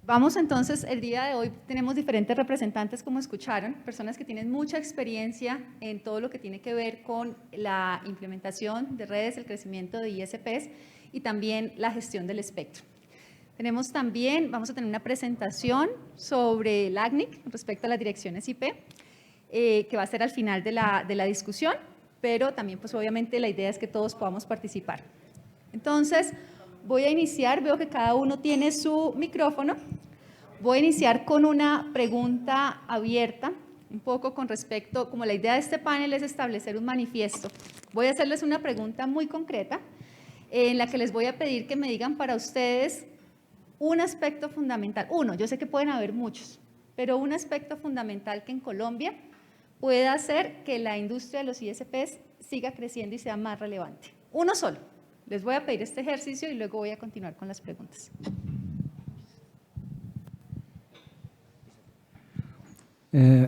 Vamos entonces, el día de hoy tenemos diferentes representantes, como escucharon, personas que tienen mucha experiencia en todo lo que tiene que ver con la implementación de redes, el crecimiento de ISPs y también la gestión del espectro. Tenemos también, vamos a tener una presentación sobre el ACNIC respecto a las direcciones IP, que va a ser al final de la discusión, pero también pues obviamente la idea es que todos podamos participar. Entonces, voy a iniciar, veo que cada uno tiene su micrófono. Voy a iniciar con una pregunta abierta, un poco con respecto, como la idea de este panel es establecer un manifiesto. Voy a hacerles una pregunta muy concreta, en la que les voy a pedir que me digan para ustedes un aspecto fundamental. Uno, yo sé que pueden haber muchos, pero un aspecto fundamental que en Colombia pueda hacer que la industria de los ISPs siga creciendo y sea más relevante. Uno solo. Les voy a pedir este ejercicio y luego voy a continuar con las preguntas.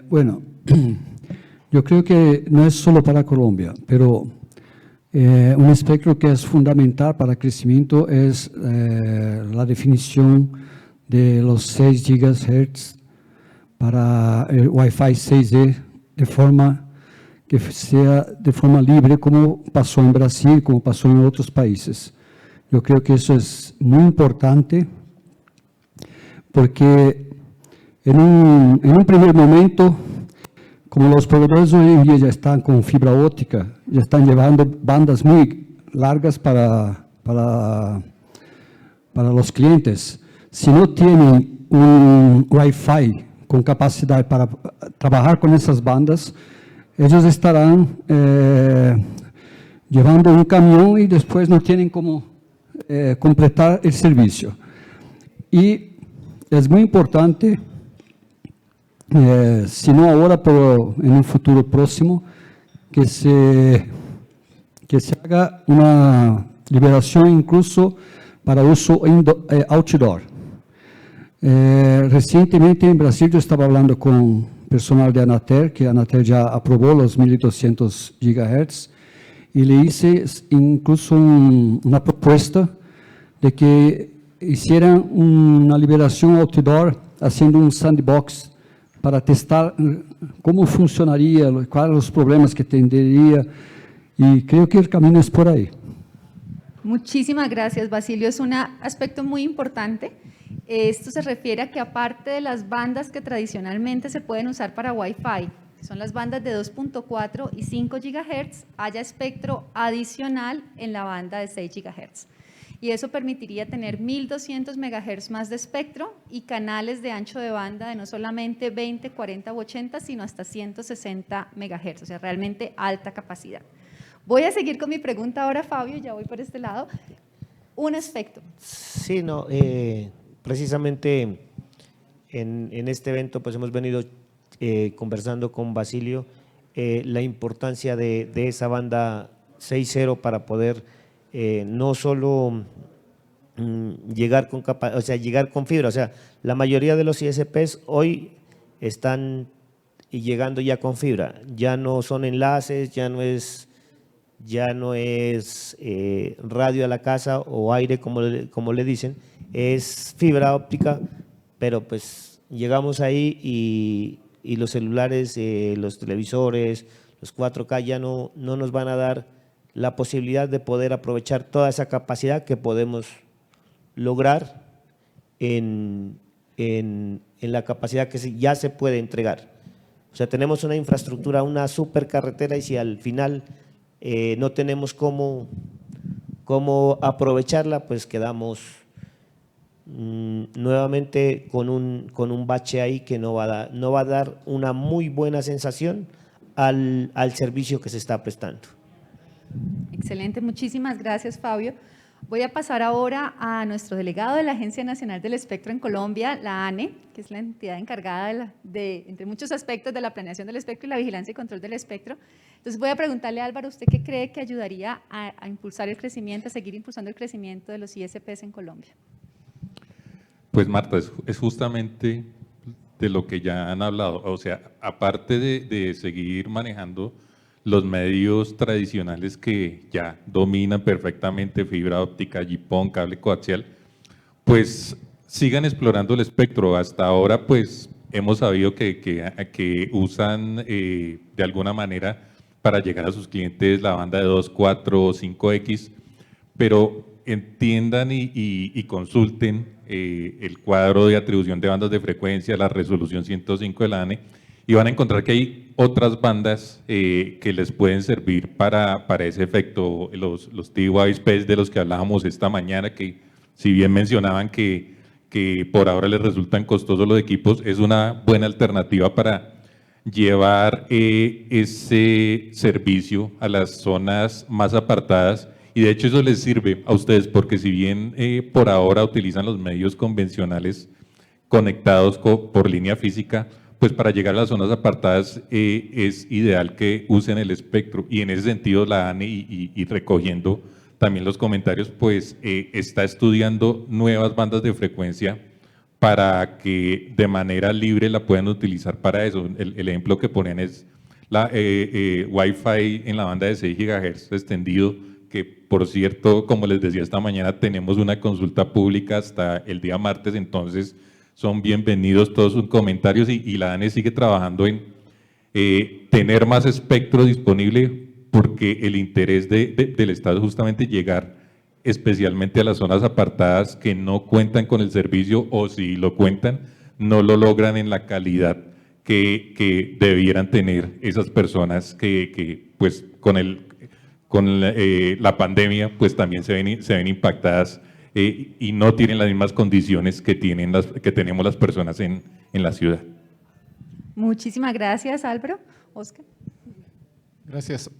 Bueno, yo creo que no es solo para Colombia, pero un espectro que es fundamental para el crecimiento es la definición de los 6 GHz para el Wi-Fi 6E de forma que sea de forma libre, como pasó en Brasil, como pasó en otros países. Yo creo que eso es muy importante, porque en un primer momento, como los proveedores hoy en día ya están con fibra óptica, ya están llevando bandas muy largas para los clientes, si no tienen un Wi-Fi con capacidad para trabajar con esas bandas, ellos estarán llevando un camión y después no tienen cómo completar el servicio. Y es muy importante, si no ahora, pero en un futuro próximo, que se haga una liberación incluso para uso outdoor. Recientemente en Brasil yo estaba hablando con personal de Anatel, que Anatel ya aprobó los 1200 GHz, y le hice incluso una propuesta de que hicieran una liberación outdoor haciendo un sandbox para testar cómo funcionaría, cuáles los problemas que tendría, y creo que el camino es por ahí. Muchísimas gracias, Basilio. Es un aspecto muy importante. Esto se refiere a que aparte de las bandas que tradicionalmente se pueden usar para Wi-Fi, que son las bandas de 2.4 y 5 GHz, haya espectro adicional en la banda de 6 GHz. Y eso permitiría tener 1200 MHz más de espectro y canales de ancho de banda de no solamente 20, 40 u 80, sino hasta 160 MHz, o sea, realmente alta capacidad. Voy a seguir con mi pregunta ahora, Fabio, ya voy por este lado. un espectro. Sí, no, precisamente en este evento pues hemos venido conversando con Basilio la importancia de esa banda 6.0 para poder no solo llegar con llegar con fibra, o sea, la mayoría de los ISPs hoy están llegando ya con fibra, ya no son enlaces, ya no es radio a la casa o aire como le dicen, es fibra óptica, pero pues llegamos ahí y los celulares, los televisores, los 4K ya no nos van a dar la posibilidad de poder aprovechar toda esa capacidad que podemos lograr en la capacidad que ya se puede entregar. O sea, tenemos una infraestructura, una supercarretera y si al final no tenemos cómo aprovecharla, pues quedamos nuevamente con un bache ahí que no va a dar una muy buena sensación al servicio que se está prestando. Excelente, muchísimas gracias, Fabio. Voy a pasar ahora a nuestro delegado de la Agencia Nacional del Espectro en Colombia, la ANE, que es la entidad encargada entre muchos aspectos de la planeación del espectro y la vigilancia y control del espectro. Entonces voy a preguntarle a Álvaro, ¿usted qué cree que ayudaría a impulsar el crecimiento, a seguir impulsando el crecimiento de los ISPs en Colombia? Pues Marta, es justamente de lo que ya han hablado, o sea, aparte de seguir manejando los medios tradicionales que ya dominan perfectamente fibra óptica, GPON, cable coaxial, pues sigan explorando el espectro. Hasta ahora pues hemos sabido que usan de alguna manera para llegar a sus clientes la banda de 2, 4 o 5X, pero entiendan y consulten el cuadro de atribución de bandas de frecuencia, la resolución 105 de la ANE, y van a encontrar que hay otras bandas que les pueden servir para ese efecto, los TWISPs de los que hablábamos esta mañana, que si bien mencionaban que por ahora les resultan costosos los equipos, es una buena alternativa para llevar ese servicio a las zonas más apartadas, y de hecho eso les sirve a ustedes, porque si bien por ahora utilizan los medios convencionales conectados por línea física, pues para llegar a las zonas apartadas es ideal que usen el espectro, y en ese sentido la ANE y recogiendo también los comentarios, pues está estudiando nuevas bandas de frecuencia para que de manera libre la puedan utilizar para eso. El ejemplo que ponen es la Wi-Fi en la banda de 6 GHz extendido, que por cierto, como les decía esta mañana, tenemos una consulta pública hasta el día martes, entonces son bienvenidos todos sus comentarios, y la ANE sigue trabajando en tener más espectro disponible, porque el interés del Estado es justamente llegar especialmente a las zonas apartadas que no cuentan con el servicio, o si lo cuentan, no lo logran en la calidad que debieran tener esas personas que pues con la pandemia pues también se ven impactadas y no tienen las mismas condiciones que tenemos las personas en la ciudad. Muchísimas gracias, Álvaro. Oscar. Gracias.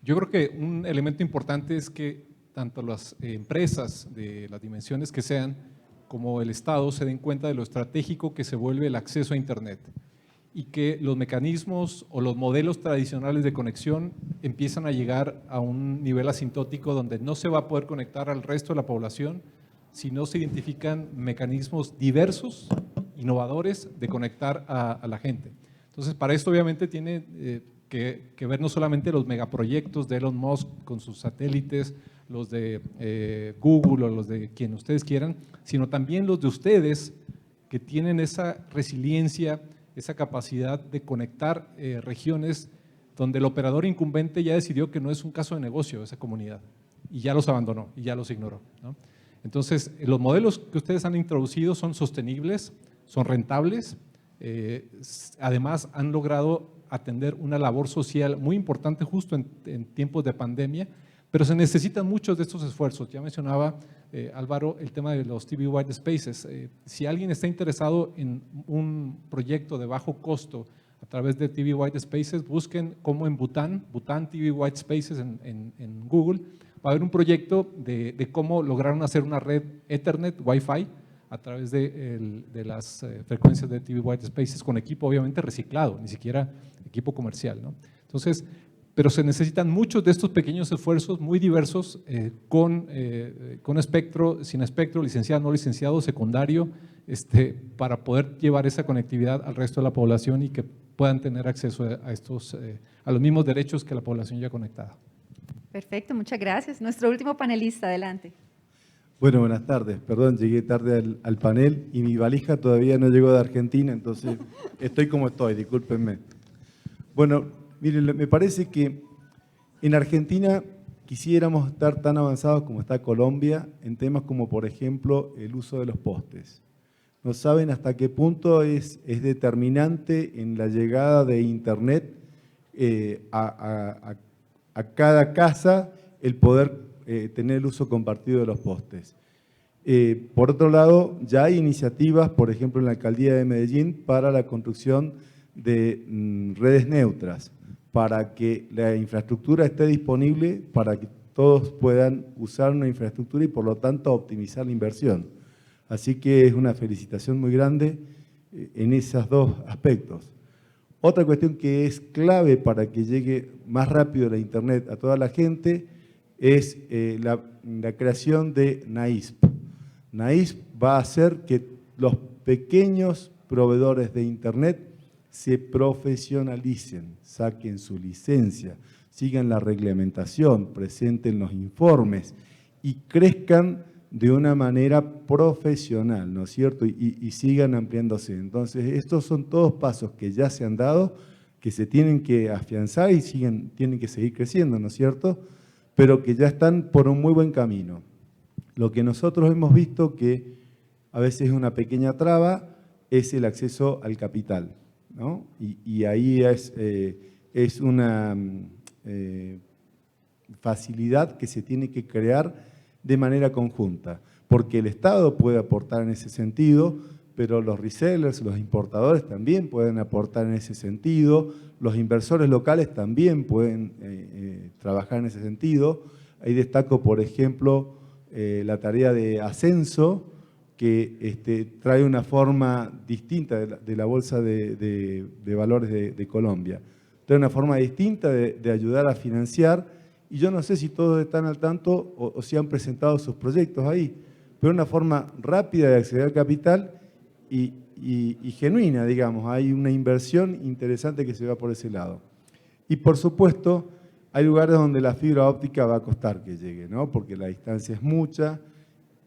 Yo creo que un elemento importante es que tanto las empresas de las dimensiones que sean como el Estado se den cuenta de lo estratégico que se vuelve el acceso a Internet, y que los mecanismos o los modelos tradicionales de conexión empiezan a llegar a un nivel asintótico donde no se va a poder conectar al resto de la población si no se identifican mecanismos diversos, innovadores de conectar a la gente. Entonces, para esto obviamente tiene que ver no solamente los megaproyectos de Elon Musk con sus satélites, los de Google o los de quien ustedes quieran, sino también los de ustedes que tienen esa resiliencia, esa capacidad de conectar regiones donde el operador incumbente ya decidió que no es un caso de negocio esa comunidad y ya los abandonó y ya los ignoró, ¿no? Entonces, los modelos que ustedes han introducido son sostenibles, son rentables, además han logrado atender una labor social muy importante justo en tiempos de pandemia, pero se necesitan muchos de estos esfuerzos. Ya mencionaba Álvaro el tema de los TV White Spaces. Si alguien está interesado en un proyecto de bajo costo a través de TV White Spaces, busquen como en Bután TV White Spaces en Google, va a haber un proyecto de cómo lograron hacer una red Ethernet, Wi-Fi, a través de las frecuencias de TV White Spaces con equipo obviamente reciclado, ni siquiera equipo comercial, ¿no? Entonces, pero se necesitan muchos de estos pequeños esfuerzos muy diversos con espectro, sin espectro, licenciado, no licenciado, secundario, para poder llevar esa conectividad al resto de la población y que puedan tener acceso a los mismos derechos que la población ya conectada. Perfecto, muchas gracias. Nuestro último panelista, adelante. Bueno, buenas tardes. Perdón, llegué tarde al panel y mi valija todavía no llegó de Argentina, entonces estoy como estoy, discúlpenme. Bueno, miren, me parece que en Argentina quisiéramos estar tan avanzados como está Colombia en temas como, por ejemplo, el uso de los postes. No saben hasta qué punto es determinante en la llegada de Internet a cada casa el poder tener el uso compartido de los postes. Por otro lado, ya hay iniciativas, por ejemplo, en la Alcaldía de Medellín, para la construcción de redes neutras, para que la infraestructura esté disponible, para que todos puedan usar una infraestructura y, por lo tanto, optimizar la inversión. Así que es una felicitación muy grande en esos dos aspectos. Otra cuestión que es clave para que llegue más rápido la Internet a toda la gente es la creación de NAISP. NAISP va a hacer que los pequeños proveedores de Internet se profesionalicen, saquen su licencia, sigan la reglamentación, presenten los informes y crezcan de una manera profesional, ¿no es cierto? Y sigan ampliándose. Entonces, estos son todos pasos que ya se han dado, que se tienen que afianzar y tienen que seguir creciendo, ¿no es cierto? Pero que ya están por un muy buen camino. Lo que nosotros hemos visto que a veces es una pequeña traba es el acceso al capital, ¿no? Y ahí es una facilidad que se tiene que crear de manera conjunta, porque el Estado puede aportar en ese sentido, pero los resellers, los importadores también pueden aportar en ese sentido, los inversores locales también pueden trabajar en ese sentido. Ahí destaco, por ejemplo, la tarea de Ascenso, que trae una forma distinta de la Bolsa de Valores de Colombia. Trae una forma distinta de ayudar a financiar, y yo no sé si todos están al tanto o si han presentado sus proyectos ahí, pero una forma rápida de acceder al capital y genuina, digamos. Hay una inversión interesante que se va por ese lado. Y por supuesto, hay lugares donde la fibra óptica va a costar que llegue, ¿no? Porque la distancia es mucha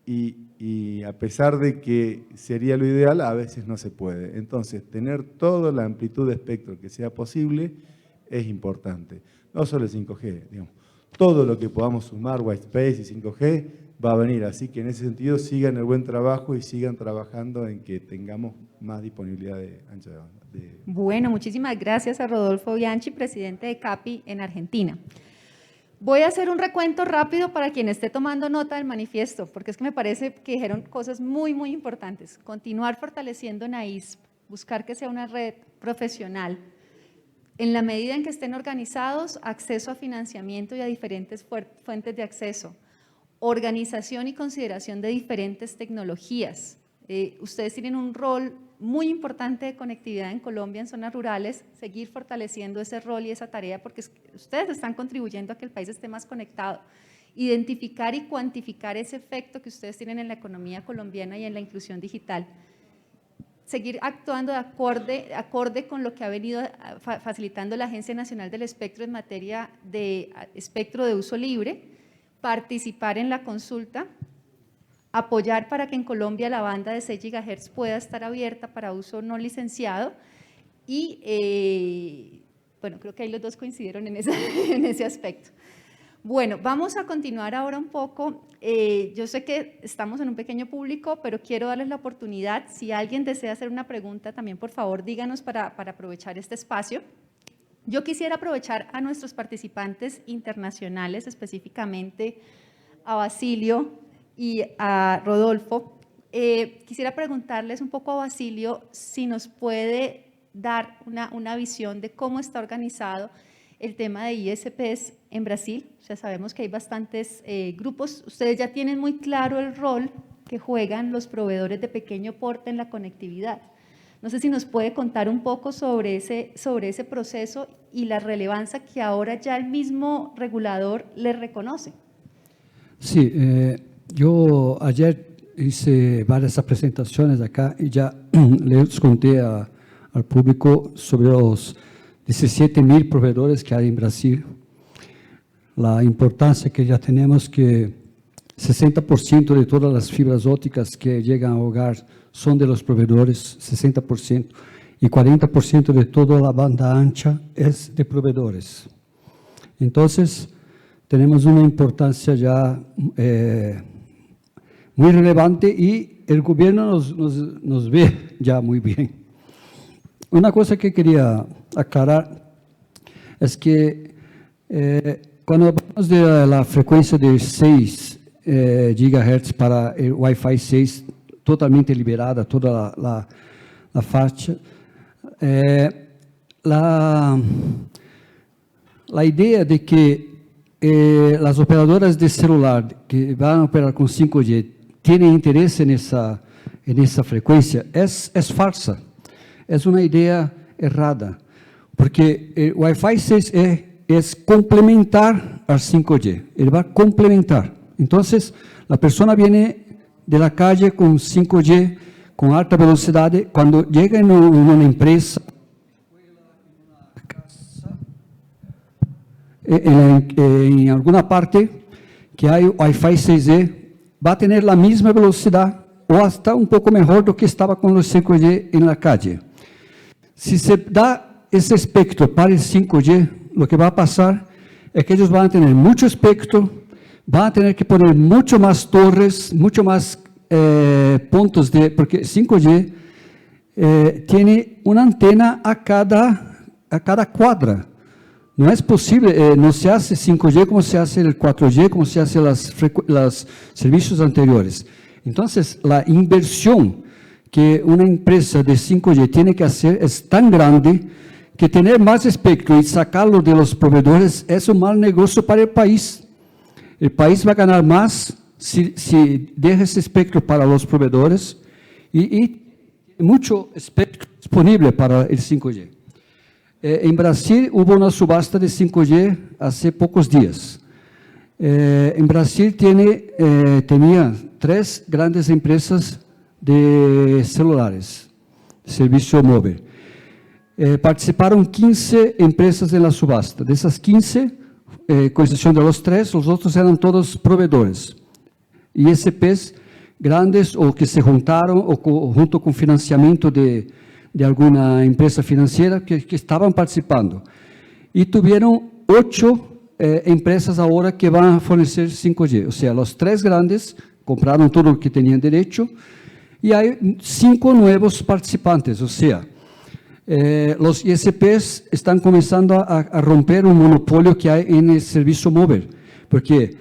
y a pesar de que sería lo ideal, a veces no se puede. Entonces, tener toda la amplitud de espectro que sea posible es importante. No solo el 5G, digamos. Todo lo que podamos sumar, White Space y 5G, va a venir. Así que en ese sentido sigan el buen trabajo y sigan trabajando en que tengamos más disponibilidad de ancho de banda. Bueno, muchísimas gracias a Rodolfo Bianchi, presidente de CAPI en Argentina. Voy a hacer un recuento rápido para quien esté tomando nota del manifiesto, porque es que me parece que dijeron cosas muy, muy importantes. Continuar fortaleciendo NAISP, buscar que sea una red profesional. En la medida en que estén organizados, acceso a financiamiento y a diferentes fuentes de acceso. Organización y consideración de diferentes tecnologías. Ustedes tienen un rol muy importante de conectividad en Colombia, en zonas rurales, seguir fortaleciendo ese rol y esa tarea porque ustedes están contribuyendo a que el país esté más conectado. Identificar y cuantificar ese efecto que ustedes tienen en la economía colombiana y en la inclusión digital. Seguir actuando de acorde con lo que ha venido facilitando la Agencia Nacional del Espectro en materia de espectro de uso libre, participar en la consulta, apoyar para que en Colombia la banda de 6 GHz pueda estar abierta para uso no licenciado y, bueno, creo que ahí los dos coincidieron en ese aspecto. Bueno, vamos a continuar ahora un poco. Yo sé que estamos en un pequeño público, pero quiero darles la oportunidad. Si alguien desea hacer una pregunta, también por favor díganos para aprovechar este espacio. Yo quisiera aprovechar a nuestros participantes internacionales, específicamente a Basilio y a Rodolfo. Quisiera preguntarles un poco a Basilio si nos puede dar una visión de cómo está organizado el tema de ISPs en Brasil. O sea, sabemos que hay bastantes grupos. Ustedes ya tienen muy claro el rol que juegan los proveedores de pequeño porte en la conectividad. No sé si nos puede contar un poco sobre ese proceso y la relevancia que ahora ya el mismo regulador le reconoce. Sí, yo ayer hice varias presentaciones acá y ya les conté al público sobre los 17.000 proveedores que hay en Brasil. La importancia que ya tenemos que 60% de todas las fibras ópticas que llegan al hogar son de los proveedores, 60%, y 40% de toda la banda ancha es de proveedores. Entonces, tenemos una importancia ya muy relevante y el gobierno nos ve ya muy bien. Una cosa que quería aclarar es que cuando hablamos de la frecuencia de 6 GHz para el Wi-Fi 6, totalmente liberada toda la faixa, la idea de que las operadoras de celular que van a operar con 5G tienen interés en esa frecuencia es falsa. Es una idea errada, porque el Wi-Fi 6 es complementar al 5G, él va a complementar. Entonces, la persona viene de la calle con 5G, con alta velocidad, cuando llega en una empresa, en alguna parte que hay Wi-Fi 6E, va a tener la misma velocidad o hasta un poco mejor do que estaba con los 5G en la calle. Si se da ese espectro para el 5G, lo que va a pasar es que ellos van a tener mucho espectro, van a tener que poner mucho más torres, mucho más puntos porque 5G tiene una antena a cada cuadra. No es posible, no se hace 5G como se hace el 4G, como se hace los servicios anteriores. Entonces, la inversión que una empresa de 5G tiene que hacer es tan grande que tener más espectro y sacarlo de los proveedores es un mal negocio para el país. El país va a ganar más si deja ese espectro para los proveedores y mucho espectro disponible para el 5G. En Brasil hubo una subasta de 5G hace pocos días. En Brasil tenía 3 grandes empresas de celulares, servicio móvil. Participaron 15 empresas en la subasta. De esas 15, con excepción de los 3, los otros eran todos proveedores. ISPs grandes o que se juntaron o junto con financiamiento de alguna empresa financiera que estaban participando. Y tuvieron 8 empresas ahora que van a fornecer 5G. O sea, los 3 grandes compraron todo lo que tenían derecho y hay 5 nuevos participantes. O sea, los ISPs están comenzando a romper un monopolio que hay en el servicio móvil, porque